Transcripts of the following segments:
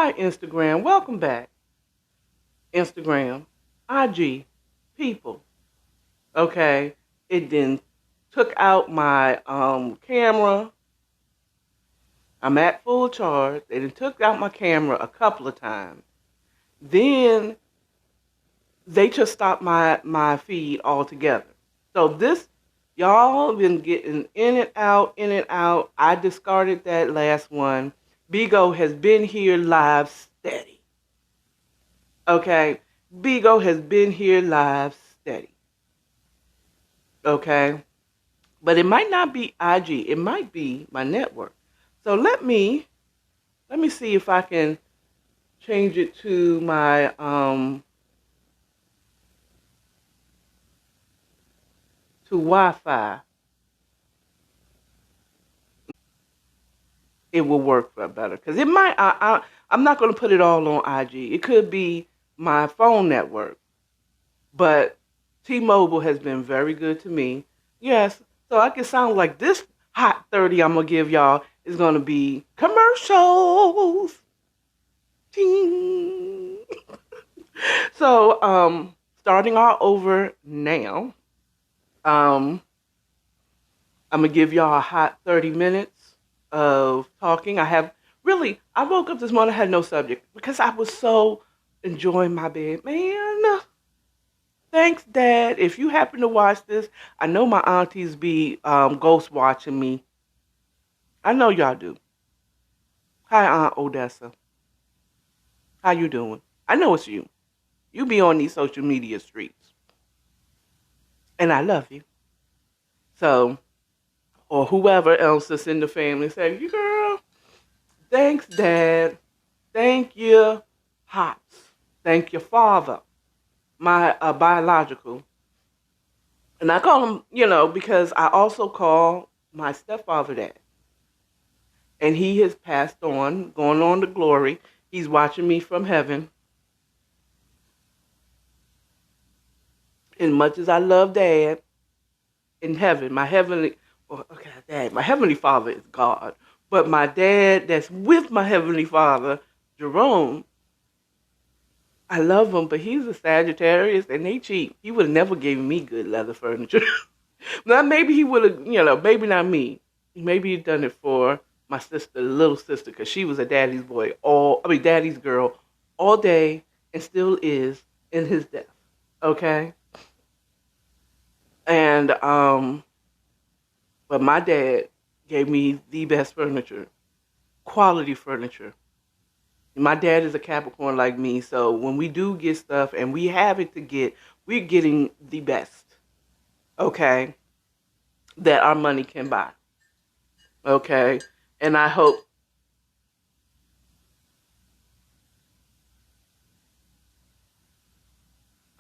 Hi, Instagram. Welcome back. Instagram, IG, people. Okay. It then took out my camera. I'm at full charge. They then took out my camera a couple of times. Then they just stopped my feed altogether. So this, y'all been getting in and out, in and out. I discarded that last one. Bigo has been here live steady. Okay? Bigo has been here live steady. Okay? But it might not be IG. It might be my network. So let me see if I can change it to my to Wi-Fi. It will work for better because it might. I'm not going to put it all on IG. It could be my phone network, but T-Mobile has been very good to me. Yes, so I can sound like this hot 30 I'm gonna give y'all is gonna be commercials. Ting. So starting all over now. I'm gonna give y'all a hot 30 minutes of talking. I woke up this morning, I had no subject because I was so enjoying my bed, man. Thanks, Dad. If you happen to watch this, I know my aunties be ghost watching me. I know y'all do. Hi, Aunt Odessa. How you doing? I know it's you. You be on these social media streets. And I love you. So, or whoever else that's in the family say, girl, thanks, Dad. Thank you, Hops. Thank you, Father. My biological. And I call him, because I also call my stepfather Dad. And he has passed on, going on to glory. He's watching me from heaven. And much as I love Dad, in heaven, my heavenly Father is God. But my dad that's with my Heavenly Father, Jerome, I love him, but he's a Sagittarius and they cheap. He would have never given me good leather furniture. Now, maybe he would have, maybe not me. Maybe he'd done it for my sister, little sister, because she was a daddy's daddy's girl all day and still is in his death. Okay? And, but my dad gave me the best furniture, quality furniture. My dad is a Capricorn like me, so when we do get stuff and we have it to get, we're getting the best, okay, that our money can buy, okay? And I hope,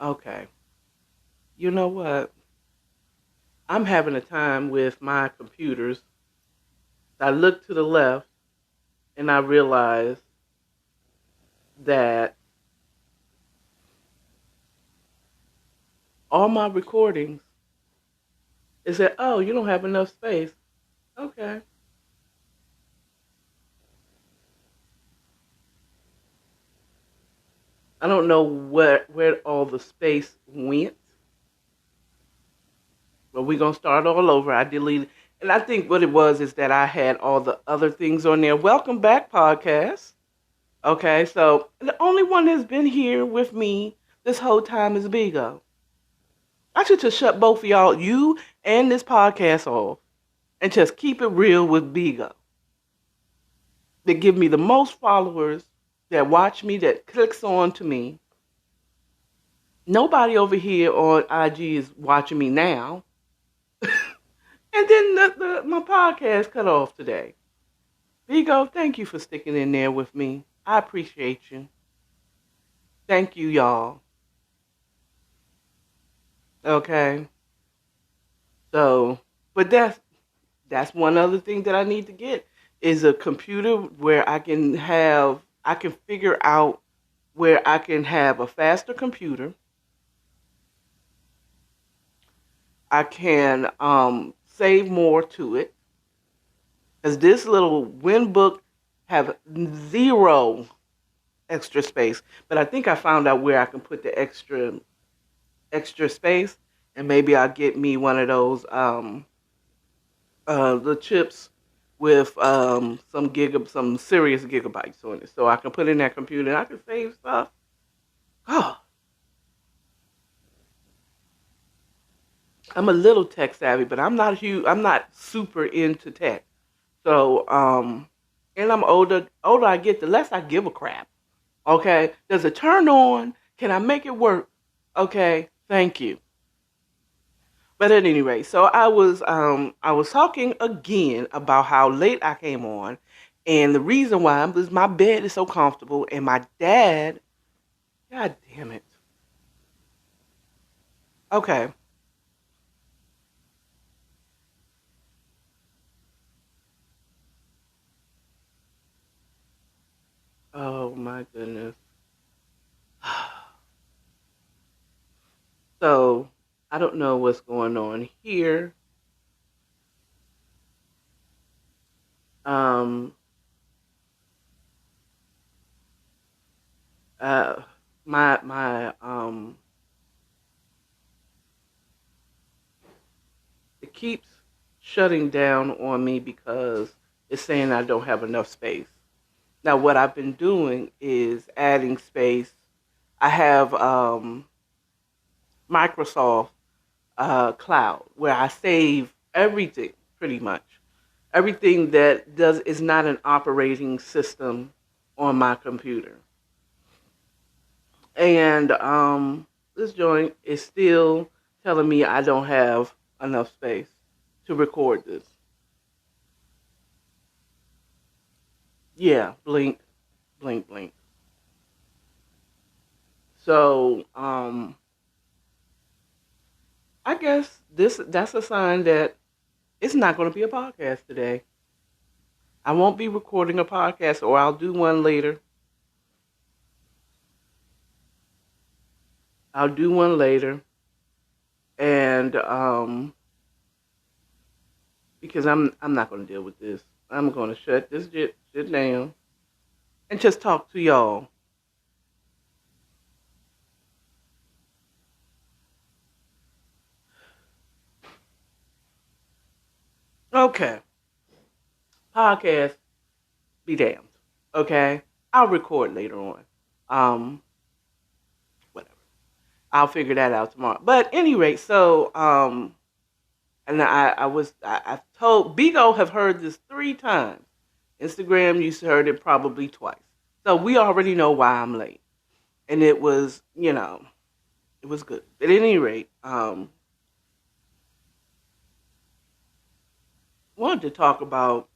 okay, you know what? I'm having a time with my computers. I look to the left and I realize that all my recordings is that, oh, you don't have enough space. Okay. I don't know where all the space went, but we're going to start all over. I deleted, and I think what it was is that I had all the other things on there. Welcome back, podcast. Okay, so the only one that's been here with me this whole time is Bigo. I should just shut both of y'all, you and this podcast off, and just keep it real with Bigo. They give me the most followers that watch me, that clicks on to me. Nobody over here on IG is watching me now. And then my podcast cut off today. Bigo, thank you for sticking in there with me. I appreciate you. Thank you, y'all. Okay. So, but that's one other thing that I need to get is a computer where I can figure out where I can have a faster computer. I can save more to it. Because this little WinBook have zero extra space. But I think I found out where I can put the extra space, and maybe I'll get me one of those the chips with some serious gigabytes on it, so I can put in that computer and I can save stuff. Oh, I'm a little tech savvy, but I'm not huge. I'm not super into tech. So and I'm older. Older I get, the less I give a crap. Okay, does it turn on? Can I make it work? Okay, thank you. But at any rate, so I was talking again about how late I came on, and the reason why was my bed is so comfortable, and my dad, God damn it. Okay. Oh my goodness. So I don't know what's going on here. Um uh my it keeps shutting down on me because it's saying I don't have enough space. Now, what I've been doing is adding space. I have Microsoft Cloud where I save everything, pretty much everything that does is not an operating system on my computer, and this joint is still telling me I don't have enough space to record this. Yeah, blink, blink, blink. So, I guess that's a sign that it's not going to be a podcast today. I won't be recording a podcast, or I'll do one later. I'll do one later, and because I'm not going to deal with this. I'm going to shut this shit down and just talk to y'all. Okay, podcast be damned. Okay, I'll record later on. Um, whatever. I'll figure that out tomorrow. But any rate, so and I've told Bigo have heard this 3 times. Instagram, you heard it probably twice. So we already know why I'm late, and it was it was good. At any rate, wanted to talk about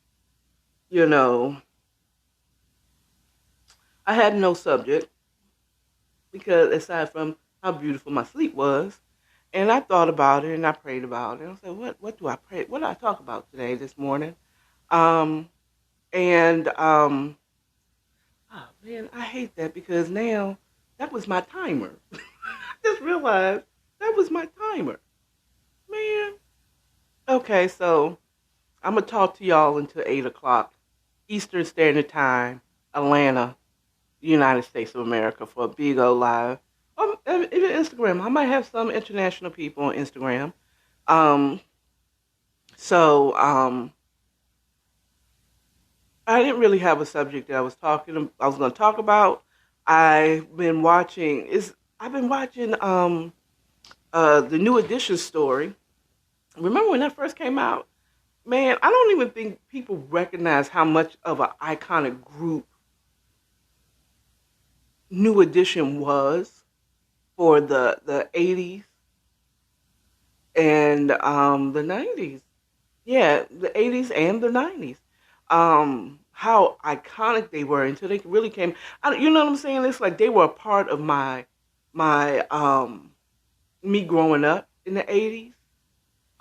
you know I had no subject because aside from how beautiful my sleep was, and I thought about it and I prayed about it. I said, what do I pray? What do I talk about today, this morning? Um, and oh man, I hate that because now that was my timer. I just realized that was my timer, man. Okay, so I'm gonna talk to y'all until 8 o'clock Eastern Standard Time, Atlanta, United States of America for Bigo Live. Even Instagram. I might have some international people on Instagram. Um, so I didn't really have a subject that I was going to talk about. I've been watching the New Edition story. Remember when that first came out? Man, I don't even think people recognize how much of an iconic group New Edition was for the 80s and the 90s. Yeah, the 80s and the 90s. How iconic they were until they really came. You know what I'm saying? It's like they were a part of my me growing up in the 80s.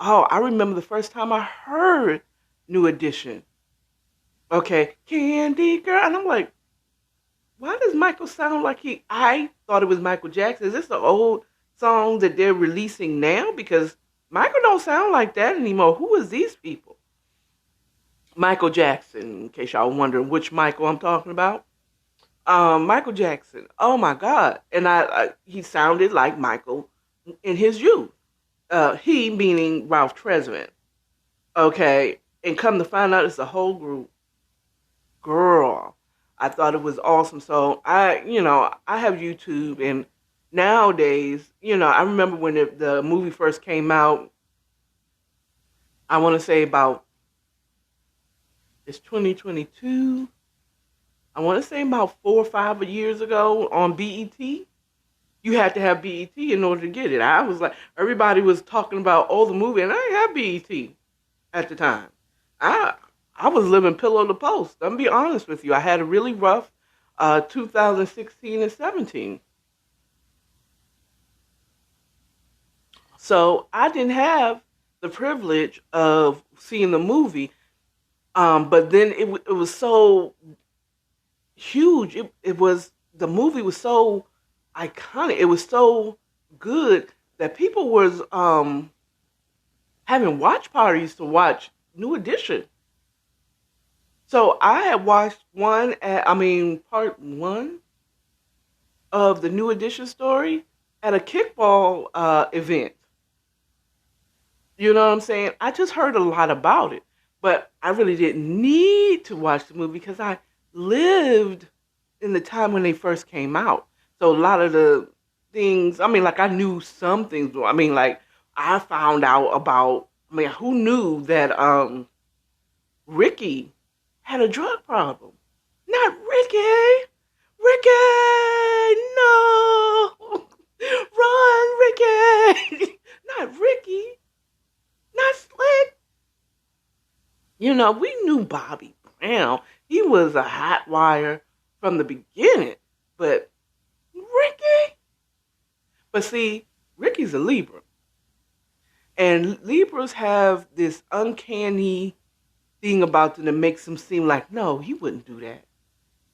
Oh, I remember the first time I heard New Edition. Okay, Candy Girl, and I'm like, why does Michael sound like he? I thought it was Michael Jackson. Is this the old song that they're releasing now? Because Michael don't sound like that anymore. Who is these people? Michael Jackson, in case y'all wondering which Michael I'm talking about. Michael Jackson. Oh my God! And he sounded like Michael in his youth. He meaning Ralph Tresvant. Okay, and come to find out, it's a whole group. Girl, I thought it was awesome. So I have YouTube, and nowadays, I remember when the movie first came out. I want to say about it's 2022. I want to say about 4 or 5 years ago on BET. You had to have BET in order to get it. I was like, everybody was talking about the movie, and I didn't have BET at the time. I I was living pillow to post. I'm gonna be honest with you. I had a really rough 2016 and 17. So I didn't have the privilege of seeing the movie. But then it was so huge. It was the movie was so iconic. It was so good that people was having watch parties to watch New Edition. So I had watched part one of the New Edition story at a kickball event. You know what I'm saying? I just heard a lot about it, but I really didn't need to watch the movie because I lived in the time when they first came out. So a lot of the things, like I knew some things. Like I found out about, who knew that Ricky had a drug problem? Not Ricky. Ricky, no. Run, Ricky. Not Ricky. Not Slick. We knew Bobby Brown. He was a hot wire from the beginning. But Ricky? But see, Ricky's a Libra. And Libras have this uncanny thing about them that makes them seem like, no, he wouldn't do that.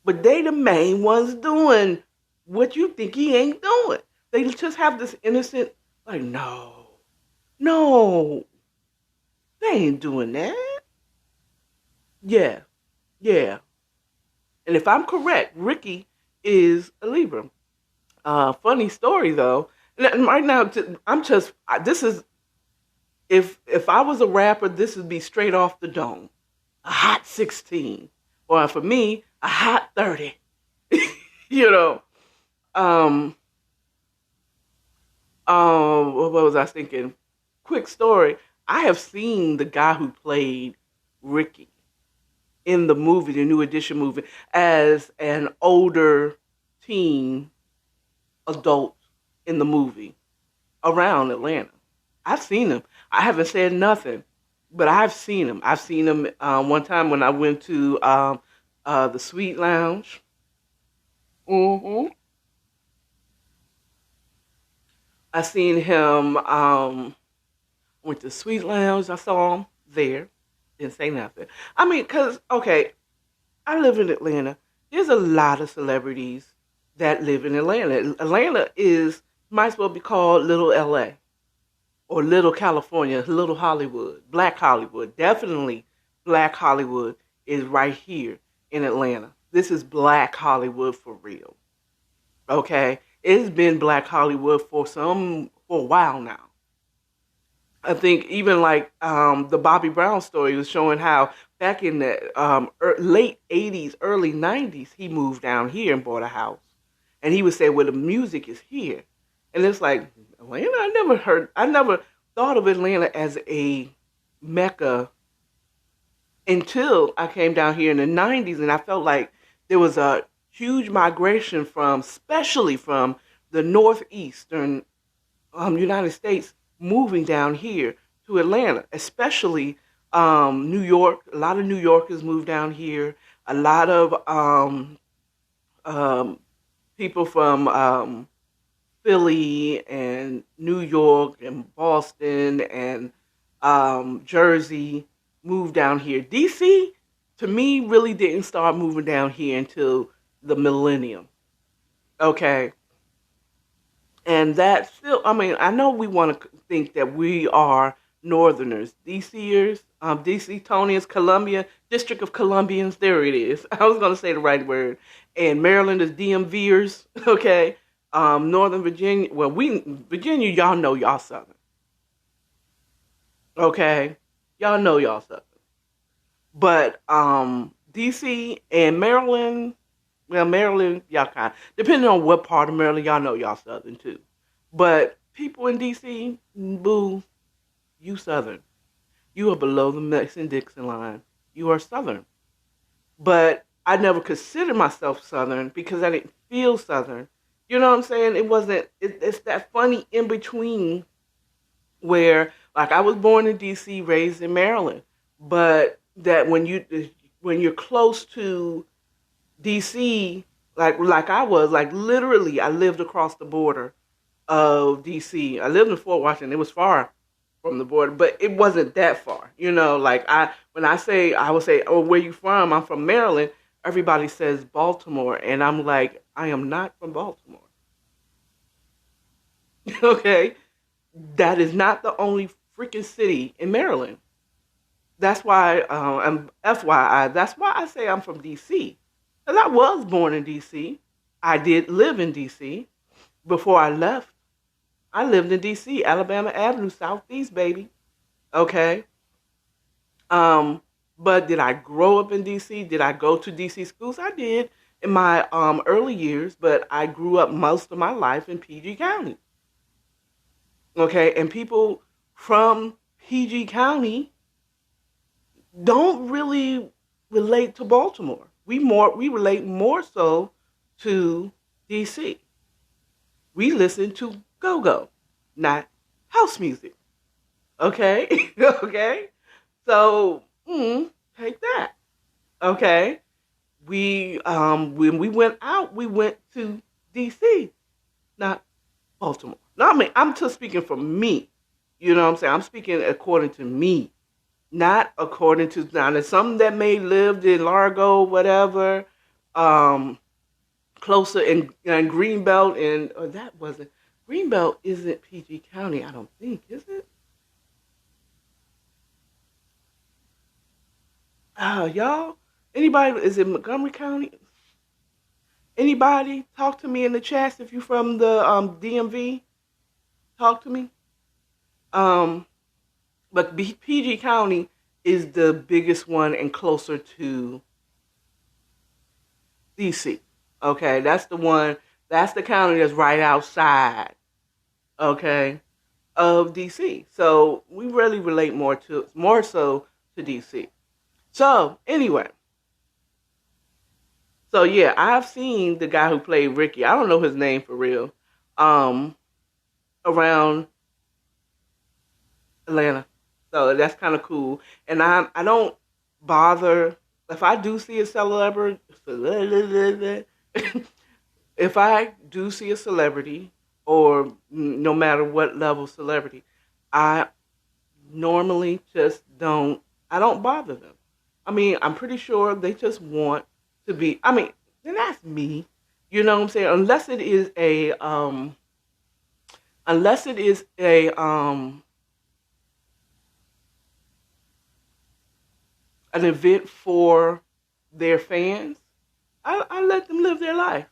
But they the main ones doing what you think he ain't doing. They just have this innocent, like, no, they ain't doing that. Yeah, yeah. And if I'm correct, Ricky is a Libra. Funny story though. Right now, this is, if I was a rapper, this would be straight off the dome. A hot 16. Or for me, a hot 30. you know. Um, what was I thinking? Quick story. I have seen the guy who played Ricky in the movie, the New Edition movie, as an older teen adult in the movie around Atlanta. I've seen him. I haven't said nothing, but I've seen him. I've seen him one time when I went to the Sweet Lounge. hmm I seen him. Went to Sweet Lounge. I saw him there. Didn't say nothing. Okay, I live in Atlanta. There's a lot of celebrities that live in Atlanta. Atlanta might as well be called Little LA or Little California, Little Hollywood, Black Hollywood. Definitely Black Hollywood is right here in Atlanta. This is Black Hollywood for real. Okay? It's been Black Hollywood for a while now. I think even like the Bobby Brown story was showing how back in the late 80s, early 90s, he moved down here and bought a house. And he would say, well, the music is here. And it's like, Atlanta, I never thought of Atlanta as a mecca until I came down here in the 90s, and I felt like there was a huge migration especially from the northeastern United States, moving down here to Atlanta, especially New York. A lot of New Yorkers moved down here. A lot of people from Philly and New York and Boston and Jersey moved down here. DC, to me, really didn't start moving down here until the millennium. Okay. And that still, I know we want to think that we are Northerners, DCers, DC Tonians, Columbia, District of Columbians. There it is. I was gonna say the right word. And Maryland is DMVers. Okay. Northern Virginia. Well, we Virginia, y'all know y'all Southern. Okay, y'all know y'all Southern. But DC and Maryland. Well, Maryland, y'all kind of, depending on what part of Maryland, y'all know y'all Southern too. But people in DC, boo, you Southern. You are below the Mason-Dixon line. You are Southern. But I never considered myself Southern because I didn't feel Southern. You know what I'm saying? It wasn't, it's that funny in between where, like, I was born in D.C., raised in Maryland. But that when you're close to D.C., like I was, like literally, I lived across the border of D.C. I lived in Fort Washington. It was far from the border, but it wasn't that far. You know, like when I would say, "Oh, where you from?" I'm from Maryland. Everybody says Baltimore, and I'm like, I am not from Baltimore. Okay, that is not the only freaking city in Maryland. That's why, I'm FYI. That's why I say I'm from D.C. Because I was born in D.C. I did live in D.C. before I left. I lived in D.C., Alabama Avenue, Southeast, baby. Okay. Um, but did I grow up in D.C.? Did I go to D.C. schools? I did in my early years, but I grew up most of my life in PG County. Okay, and people from PG County don't really relate to Baltimore. We relate more so to DC. We listen to go-go, not house music. Okay? Okay? So, take that. Okay? We when we went out, we went to DC, not Baltimore. No, I mean, I'm just speaking for me. You know what I'm saying? I'm speaking according to me, not according to now. There's some that may lived in Largo, whatever, um, closer in Greenbelt, and that wasn't Greenbelt. Isn't PG County? I don't think, is it? Y'all, anybody? Is it Montgomery County? Anybody? Talk to me in the chats if you from the DMV. Talk to me. Um, but PG County is the biggest one and closer to DC. Okay, that's the one. That's the county that's right outside. Okay, of DC. So we really relate more so to DC. So anyway, so yeah, I've seen the guy who played Ricky. I don't know his name for real. Um, around Atlanta. So that's kind of cool. And I don't bother if I do see a celebrity. If I do see a celebrity, or no matter what level celebrity, I normally just don't. I don't bother them. I mean, I'm pretty sure they just want to be. I mean, and that's me. You know what I'm saying? Unless it is a an event for their fans, I let them live their life.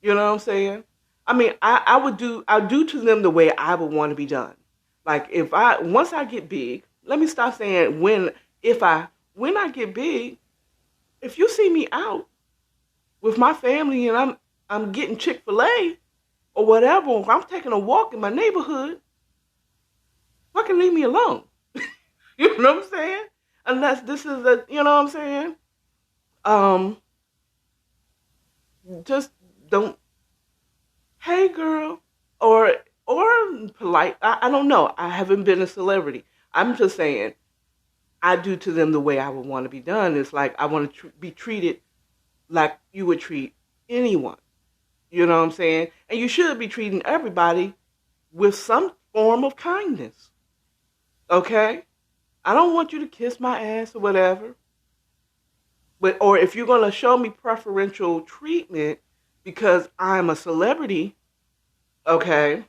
You know what I'm saying? I mean, I'll do to them the way I would want to be done. Like if once I get big, let me stop saying when I get big, if you see me out with my family and I'm getting Chick-fil-A or whatever, or if I'm taking a walk in my neighborhood, fucking leave me alone. You know what I'm saying? Unless this is you know what I'm saying? Um, just don't, hey girl, or polite. I don't know. I haven't been a celebrity. I'm just saying I do to them the way I would want to be done. It's like I want to be treated like you would treat anyone. You know what I'm saying? And you should be treating everybody with some form of kindness. Okay? I don't want you to kiss my ass or whatever. But or if you're gonna show me preferential treatment because I'm a celebrity, okay,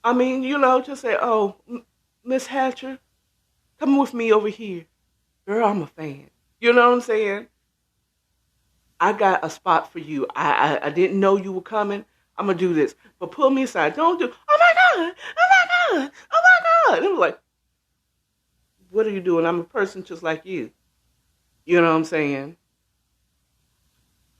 I mean, just say, oh, Miss Hatcher, come with me over here. Girl, I'm a fan. You know what I'm saying? I got a spot for you. I didn't know you were coming. I'm gonna do this, but pull me aside. Don't do. Oh my god! Oh my god! Oh my god! And it was like, what are you doing? I'm a person just like you. You know what I'm saying?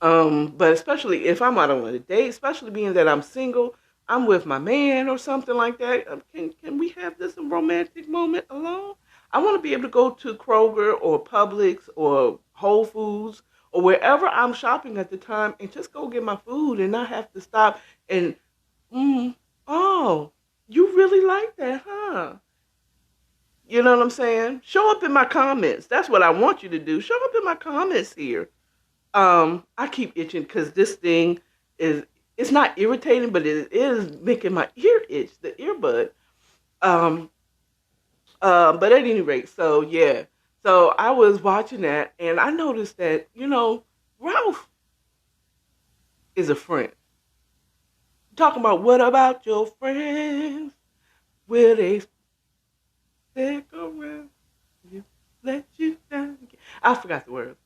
But especially if I'm out on a date, especially being that I'm single, I'm with my man or something like that. Can we have this romantic moment alone? I want to be able to go to Kroger or Publix or Whole Foods or wherever I'm shopping at the time and just go get my food and not have to stop and mm, oh, you really like that, huh? You know what I'm saying? Show up in my comments. That's what I want you to do. Show up in my comments here. I keep itching because this thing is, it's not irritating, but it is making my ear itch, the earbud. Um, but at any rate, so yeah. So I was watching that and I noticed that, Ralph is a friend. Talking about what about your friends? Will they stick around? You let you down again. I forgot the words.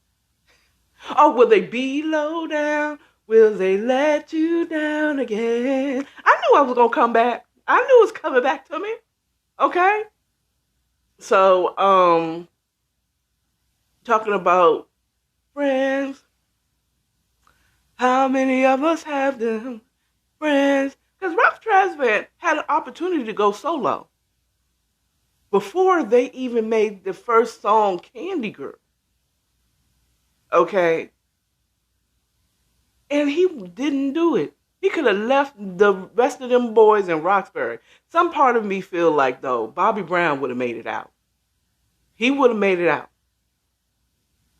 Oh, will they be low down? Will they let you down again? I knew I was gonna come back. I knew it was coming back to me. Okay. So, talking about friends, how many of us have them friends? Because Ralph Tresvant had an opportunity to go solo before they even made the first song, Candy Girl. Okay. And he didn't do it. He could have left the rest of them boys in Roxbury. Some part of me feel like, though, Bobby Brown would have made it out. He would have made it out.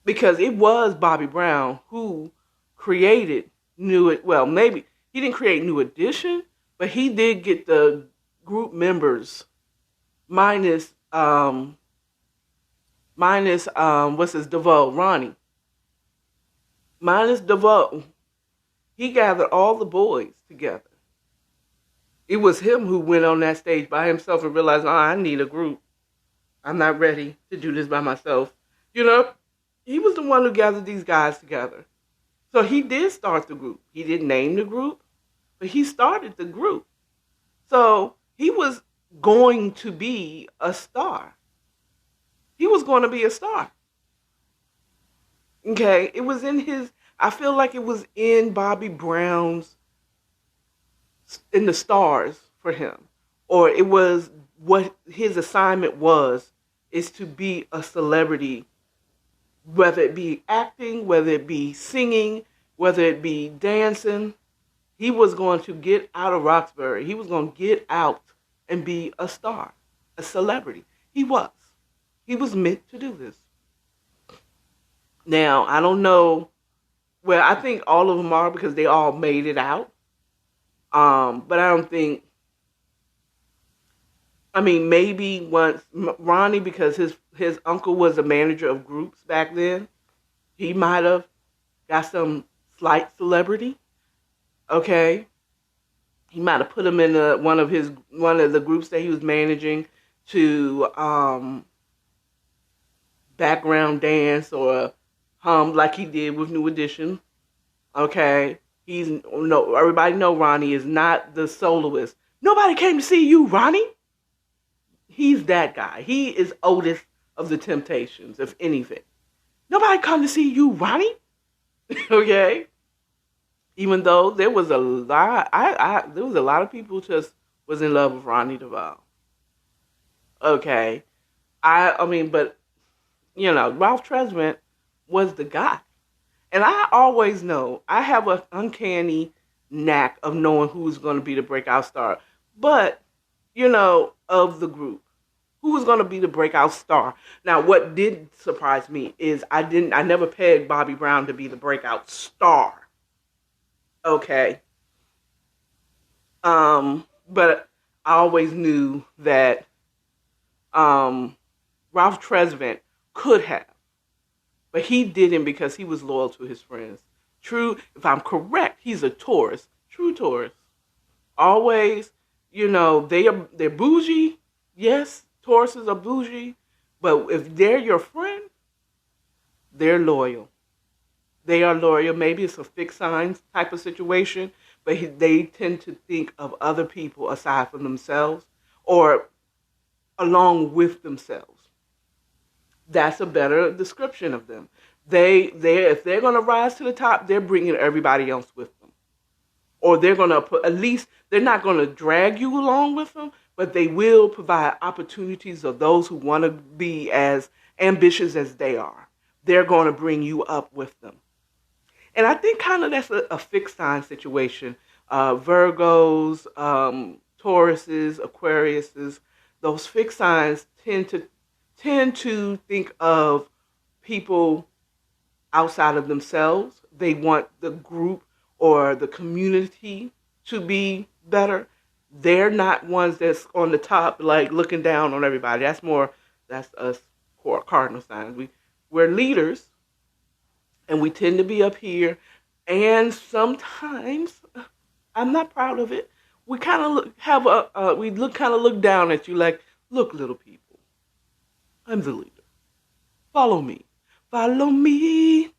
Because it was Bobby Brown who created maybe he didn't create New Edition, but he did get the group members minus what's his DeVoe, Ronnie. Minus DeVoe. He gathered all the boys together. It was him who went on that stage by himself and realized, oh, I need a group. I'm not ready to do this by myself. He was the one who gathered these guys together. So he did start the group. He didn't name the group, but he started the group. So he was going to be a star. He was going to be a star. Okay, I feel like it was in Bobby Brown's, in the stars for him. Or it was what his assignment was, is to be a celebrity, whether it be acting, whether it be singing, whether it be dancing. He was going to get out of Roxbury. He was going to get out and be a star, a celebrity. He was. He was meant to do this. Now, I don't know. Well, I think all of them are because they all made it out. But I don't think. I mean, maybe once Ronnie, because his uncle was a manager of groups back then, he might have got some slight celebrity. Okay, he might have put him in one of the groups that he was managing to background dance or hum like he did with New Edition. Okay, everybody know Ronnie is not the soloist. Nobody came to see you, Ronnie. He's that guy. He is Otis of the Temptations, if anything. Nobody come to see you, Ronnie. Okay. Even though there was a lot, there was a lot of people just was in love with Ronnie DeVoe. Okay. I mean, but Ralph Tresvant was the guy. And I always know, I have an uncanny knack of knowing who's going to be the breakout star. But, of the group, who was going to be the breakout star. Now, what did surprise me is I never pegged Bobby Brown to be the breakout star. Okay. But I always knew that Ralph Tresvant could have. But he didn't because he was loyal to his friends. True, if I'm correct, he's a Taurus. True Taurus. Always they're bougie. Yes, Tauruses are bougie, but if they're your friend, they're loyal. They are loyal. Maybe it's a fixed signs type of situation, but they tend to think of other people aside from themselves or along with themselves. That's a better description of them. They if they're going to rise to the top, they're bringing everybody else with them, or they're going to put at least they're not going to drag you along with them, but they will provide opportunities of those who want to be as ambitious as they are. They're going to bring you up with them. And I think kind of that's a fixed sign situation. Virgos, Tauruses, Aquariuses, those fixed signs tend to think of people outside of themselves. They want the group or the community to be better. They're not ones that's on the top, like looking down on everybody. That's us cardinal signs. We're leaders, and we tend to be up here. And sometimes, I'm not proud of it. We kind of look down at you like, look, little people, I'm the leader. Follow me, follow me,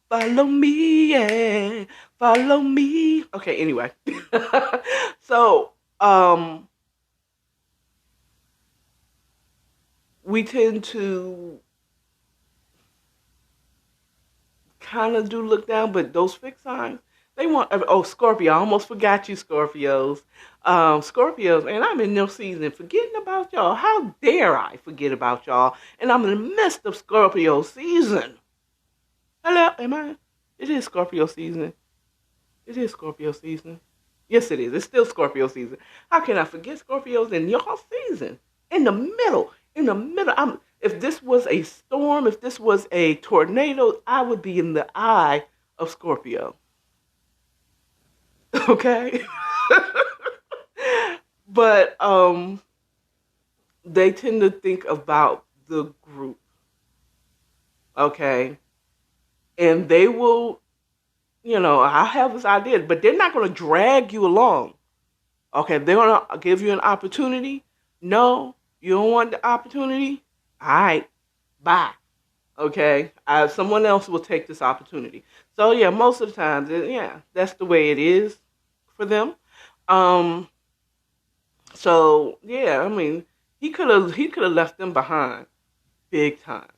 follow me, yeah, follow me. Okay, anyway, so we tend to kind of do look down, but those fixed signs, they want, oh, Scorpio, I almost forgot you, Scorpios. Scorpios, and I'm in no season forgetting about y'all. How dare I forget about y'all? And I'm in the midst of Scorpio season. Hello, am I? It is Scorpio season. It is Scorpio season. Yes, it is. It's still Scorpio season. How can I forget Scorpios in y'all season? In the middle. If this was a storm, if this was a tornado, I would be in the eye of Scorpio. Okay? But they tend to think about the group. Okay? And they will, I have this idea, but they're not going to drag you along. Okay, they're going to give you an opportunity. No, you don't want the opportunity? All right, bye. Okay, someone else will take this opportunity. So yeah, most of the time, yeah, that's the way it is for them. So yeah, I mean, he could have left them behind, big time,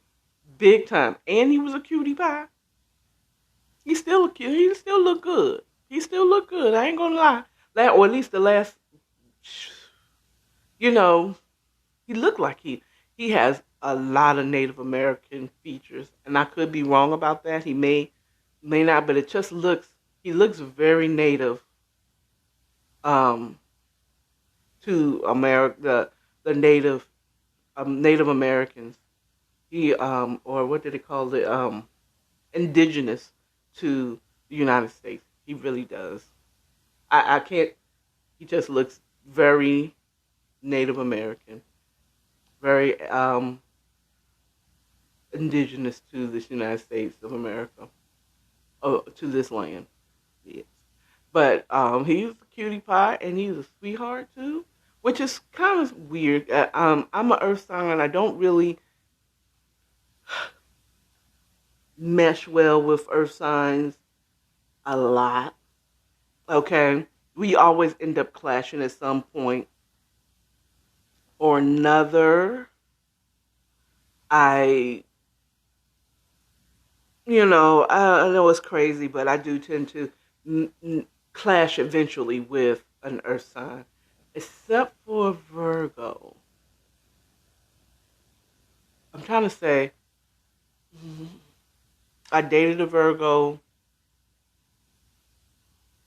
big time, and he was a cutie pie. He's still a cute. He still look good. He still look good. I ain't gonna lie. Or at least the last, you know, he looked like he has a lot of Native American features, and I could be wrong about that. He may not, but it just he looks very native um to America, the Native Americans. He or what did they call it, indigenous to the United States. He really does. I can't. He just looks very Native American, very indigenous to the United States of America, to this land. Yes. But he's a cutie pie, and he's a sweetheart too, which is kind of weird. I'm an Earth sign. I don't really mesh well with Earth signs a lot. Okay, we always end up clashing at some point or another. I I know it's crazy, but I do tend to clash eventually with an Earth sign, except for Virgo. I'm trying to say, I dated a Virgo.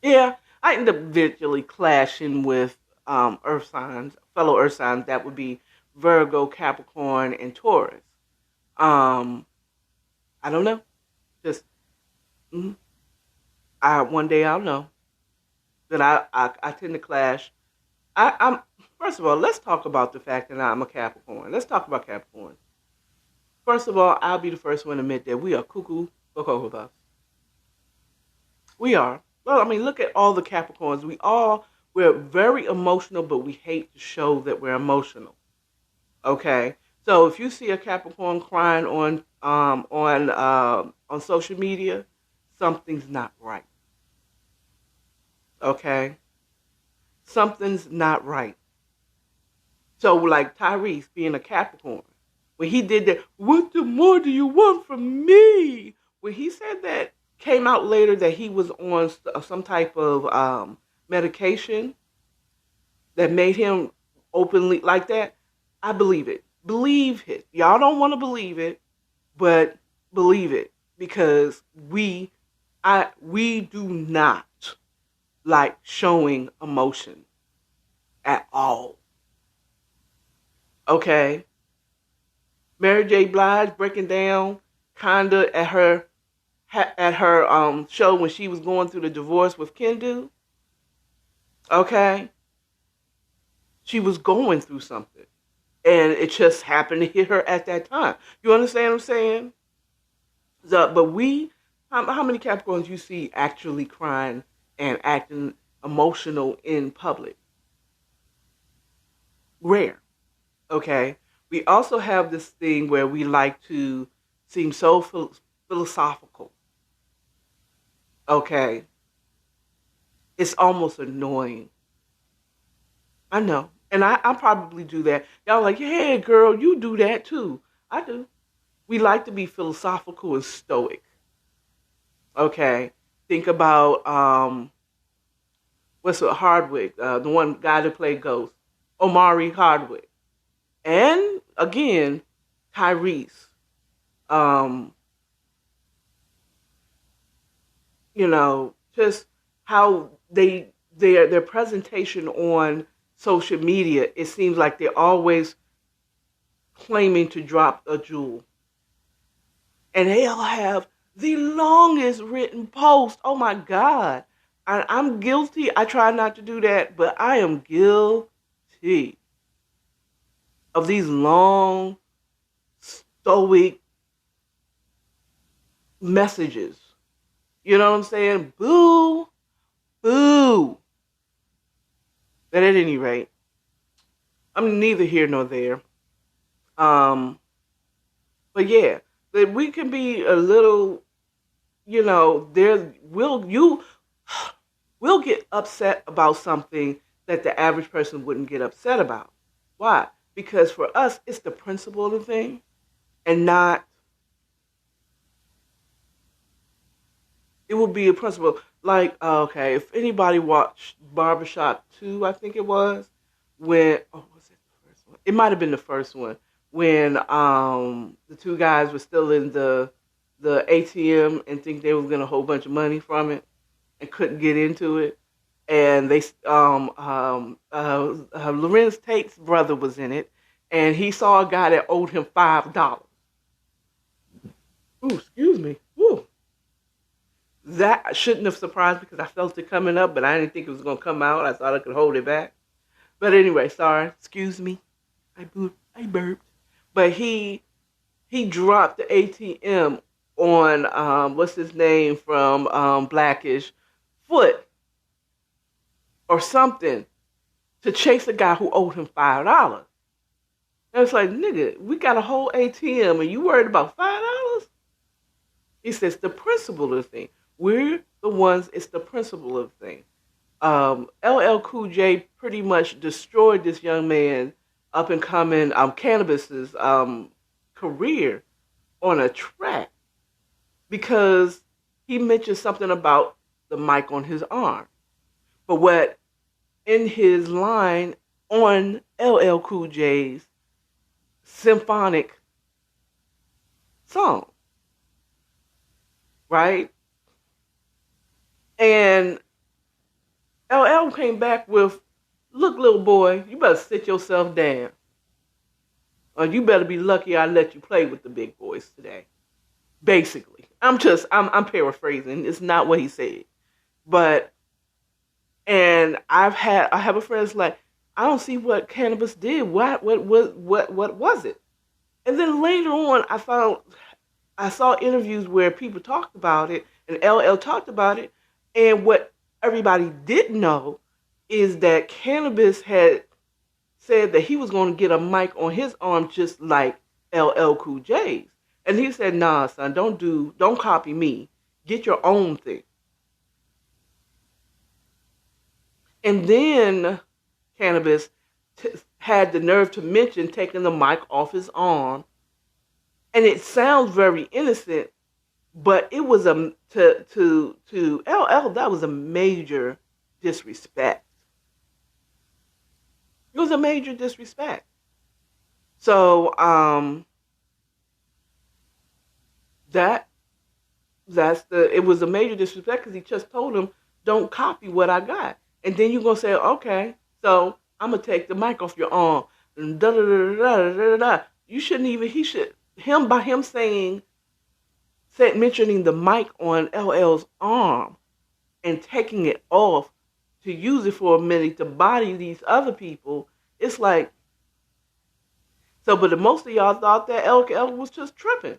Yeah, I end up eventually clashing with Earth signs, fellow Earth signs. That would be Virgo, Capricorn, and Taurus. Um, I don't know. Just mm, one day I'll know that I tend to clash. I'm First of all, let's talk about the fact that I'm a Capricorn. Let's talk about Capricorn. First of all, I'll be the first one to admit that we are cuckoo for Cocoa Puffs. We are. Well, I mean, look at all the Capricorns. We all We're very emotional, but we hate to show that we're emotional. Okay, so if you see a Capricorn crying on social media, something's not right. Okay, something's not right. So like Tyrese being a Capricorn, when he did that, what the more do you want from me? When he said that, came out later that he was on some type of medication that made him openly like that. I believe it. Believe it. Y'all don't want to believe it, but believe it because we do not like showing emotion at all. Okay, Mary J. Blige breaking down kinda at her show when she was going through the divorce with Kendu. Okay, she was going through something, and it just happened to hit her at that time. You understand what I'm saying? But how many Capricorns you see actually crying and acting emotional in public? Rare. Okay. We also have this thing where we like to seem so philosophical. Okay. It's almost annoying. I know. And I probably do that. Y'all like, yeah, girl, you do that too. I do. We like to be philosophical and stoic. Okay. Think about what's it, Hardwick, the one guy that played Ghost, Omari Hardwick, and again Tyrese. Um, just how their presentation on social media. It seems like they're always claiming to drop a jewel, and they'll have the longest written post. Oh my God. I'm guilty. I try not to do that, but I am guilty of these long, stoic messages. You know what I'm saying? Boo, boo. But at any rate, I'm neither here nor there. Um, but yeah, that we can be a little, there will you will get upset about something that the average person wouldn't get upset about. Why? Because for us, it's the principle of the thing and not, it would be a principle. Like, okay, if anybody watched Barbershop 2, I think it was, was it the first one? It might have been the first one, when the two guys were still in the ATM and think they was getting a whole bunch of money from it and couldn't get into it. And they Lorenz Tate's brother was in it, and he saw a guy that owed him $5. Ooh, excuse me. Ooh. That shouldn't have surprised me because I felt it coming up, but I didn't think it was going to come out. I thought I could hold it back. But anyway, sorry. Excuse me. I burped. But he dropped the ATM on what's his name from Blackish foot or something to chase a guy who owed him $5. And it's like, nigga, we got a whole ATM and you worried about $5? He says the principle of the thing. We're the ones, it's the principle of the thing. LL Cool J pretty much destroyed this young man up and coming Cannabis's career on a track because he mentioned something about the mic on his arm. But what in his line on LL Cool J's symphonic song, right? And LL came back with, look, little boy, you better sit yourself down. Or you better be lucky I let you play with the big boys today. Basically. I'm paraphrasing. It's not what he said. But, and I have a friend that's like, I don't see what Cannabis did. What was it? And then later on, I saw interviews where people talked about it and LL talked about it. And what everybody didn't know is that Cannabis had said that he was going to get a mic on his arm just like LL Cool J's. And he said, nah, son, don't copy me. Get your own thing. And then Cannabis had the nerve to mention taking the mic off his arm. And it sounds very innocent, but it was to LL, that was a major disrespect. It was a major disrespect. So it was a major disrespect because he just told him, don't copy what I got. And then you're gonna say, okay, so I'm gonna take the mic off your arm. And da da da da da da da. You shouldn't even. He should by him mentioning the mic on LL's arm and taking it off to use it for a minute to body these other people. It's like, so, but most of y'all thought that LL was just tripping.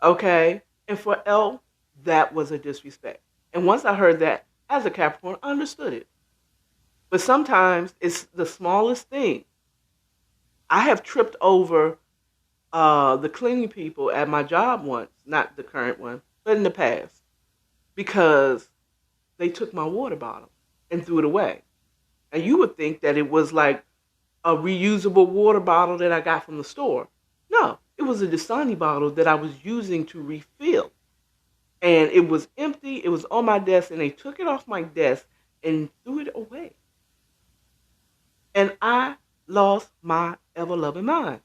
Okay? And for L, that was a disrespect. And once I heard that, as a Capricorn, I understood it. But sometimes it's the smallest thing. I have tripped over the cleaning people at my job once, not the current one, but in the past, because they took my water bottle and threw it away. And you would think that it was like a reusable water bottle that I got from the store. No, it was a Dasani bottle that I was using to refill. And it was empty, it was on my desk, and they took it off my desk and threw it away. And I lost my ever-loving mind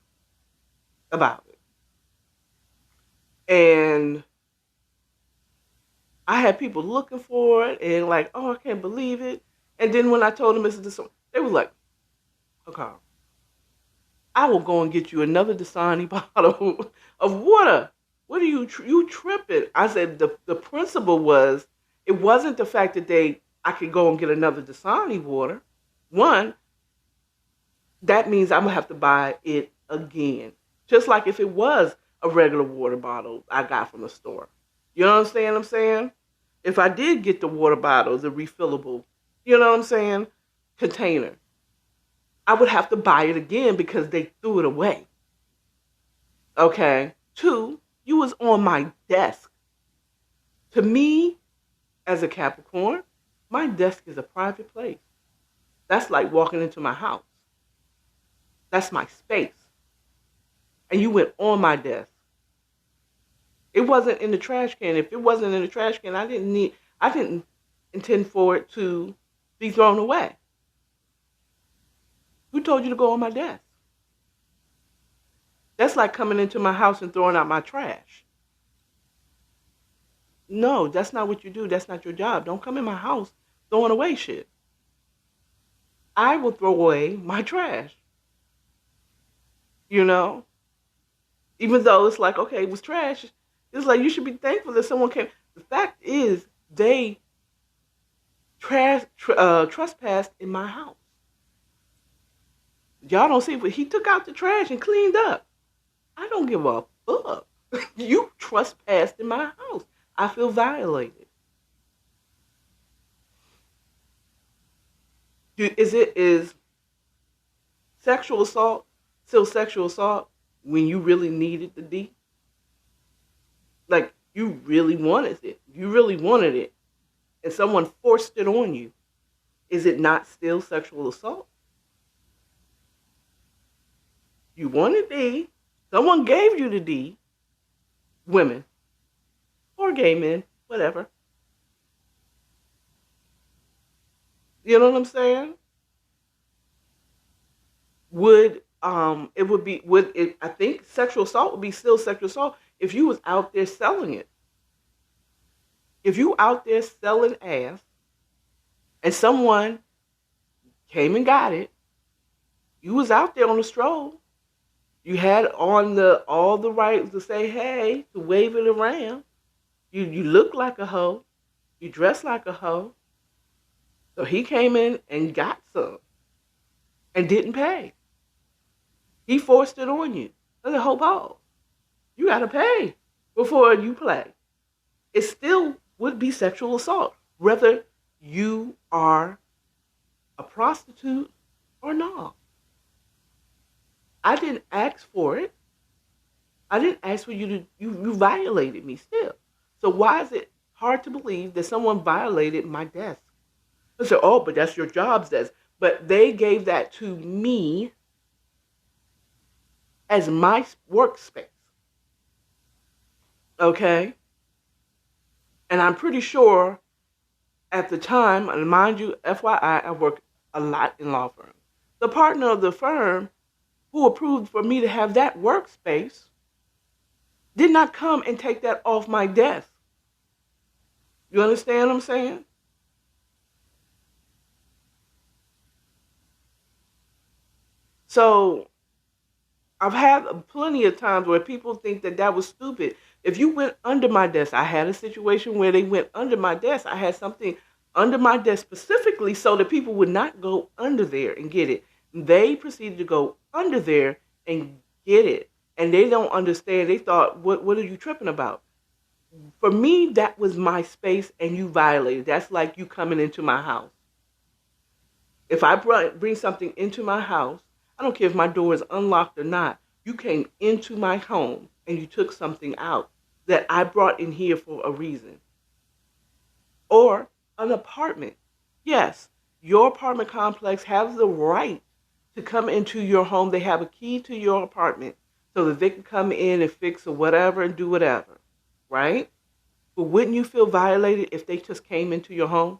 about it. And I had people looking for it and like, oh, I can't believe it. And then when I told them it's Dasani, they were like, okay, I will go and get you another Dasani bottle of water. What are you tripping? I said the principle was, it wasn't the fact that I could go and get another Dasani water. One, that means I'm going to have to buy it again. Just like if it was a regular water bottle I got from the store. You know what I'm saying? If I did get the water bottle, the refillable, you know what I'm saying, container, I would have to buy it again because they threw it away. Okay. 2, you was on my desk. To me, as a Capricorn, my desk is a private place. That's like walking into my house. That's my space. And you went on my desk. It wasn't in the trash can. If it wasn't in the trash can, I didn't intend for it to be thrown away. Who told you to go on my desk? That's like coming into my house and throwing out my trash. No, that's not what you do. That's not your job. Don't come in my house throwing away shit. I will throw away my trash. You know? Even though it's like, okay, it was trash. It's like, you should be thankful that someone came. The fact is, they trespassed in my house. Y'all don't see, but he took out the trash and cleaned up. I don't give a fuck. You trespassed in my house. I feel violated. Is sexual assault still sexual assault when you really needed the D? Like, you really wanted it. You really wanted it. And someone forced it on you. Is it not still sexual assault? You wanted D. Someone gave you the D. Women. Or gay men. Whatever. You know what I'm saying? I think sexual assault would be still sexual assault if you was out there selling it. If you out there selling ass and someone came and got it, you was out there on the stroll. You had on all the rights to say hey, to wave it around. You look like a hoe. You dress like a hoe. So he came in and got some and didn't pay. He forced it on you. That's a whole ball. You got to pay before you play. It still would be sexual assault, whether you are a prostitute or not. I didn't ask for it. I didn't ask for you to, you violated me still. So why is it hard to believe that someone violated my desk? I said, oh, but that's your job's desk. But they gave that to me as my workspace. Okay? And I'm pretty sure at the time, and mind you, FYI, I worked a lot in law firms. The partner of the firm who approved for me to have that workspace did not come and take that off my desk. You understand what I'm saying? So I've had plenty of times where people think that that was stupid. If you went under my desk, I had a situation where they went under my desk. I had something under my desk specifically so that people would not go under there and get it. They proceeded to go under there and get it. And they don't understand. They thought, what are you tripping about? For me, that was my space and you violated. That's like you coming into my house. If I bring something into my house, I don't care if my door is unlocked or not. You came into my home and you took something out that I brought in here for a reason. Or an apartment. Yes, your apartment complex has the right to come into your home. They have a key to your apartment so that they can come in and fix or whatever and do whatever. Right? But wouldn't you feel violated if they just came into your home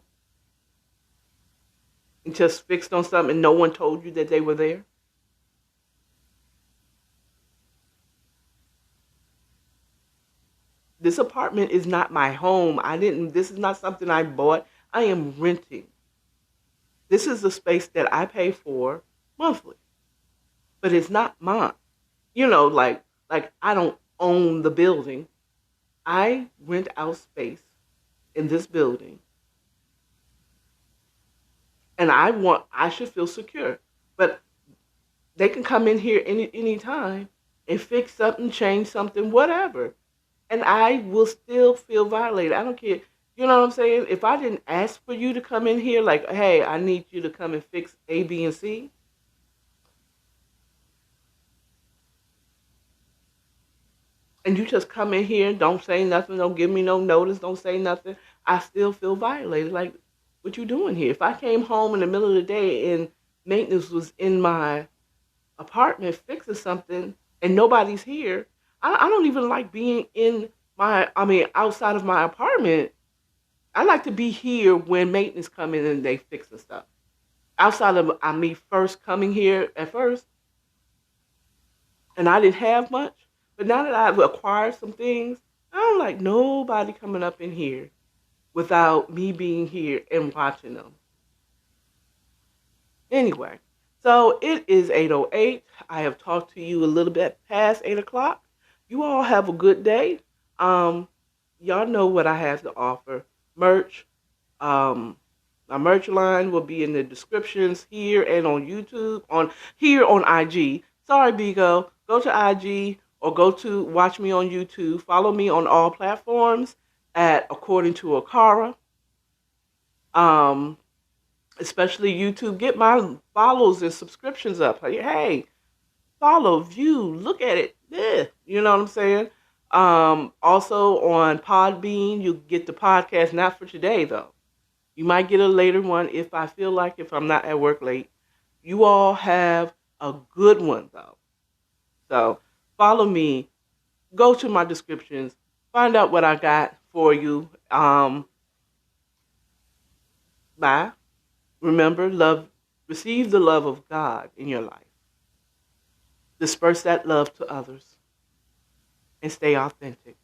and just fixed on something and no one told you that they were there? This apartment is not my home. This is not something I bought. I am renting. This is a space that I pay for monthly, but it's not mine. You know, like I don't own the building. I rent out space in this building, and I should feel secure. But they can come in here any time and fix something, change something, whatever. And I will still feel violated. I don't care. You know what I'm saying? If I didn't ask for you to come in here, like, hey, I need you to come and fix A, B, and C, and you just come in here and don't say nothing, don't give me no notice, don't say nothing, I still feel violated. Like, what you doing here? If I came home in the middle of the day and maintenance was in my apartment fixing something and nobody's here, I don't even like being outside of my apartment. I like to be here when maintenance come in and they fix the stuff. Outside of me first coming here at first, and I didn't have much, but now that I've acquired some things, I don't like nobody coming up in here without me being here and watching them. Anyway, so it is 8:08. I have talked to you a little bit past 8 o'clock. You all have a good day. Y'all know what I have to offer. Merch. My merch line will be in the descriptions here and on YouTube, on IG. Sorry, Bigo. Go to IG or go to watch me on YouTube. Follow me on all platforms at According to Akara. Especially YouTube. Get my follows and subscriptions up. Hey, follow, view, look at it. Yeah, you know what I'm saying? Also on Podbean, you get the podcast, not for today though. You might get a later one if I feel like, if I'm not at work late. You all have a good one though. So follow me, go to my descriptions, find out what I got for you. Bye. Remember, receive the love of God in your life. Disperse that love to others and stay authentic.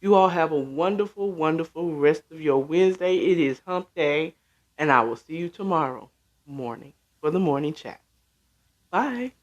You all have a wonderful, wonderful rest of your Wednesday. It is hump day, and I will see you tomorrow morning for the morning chat. Bye.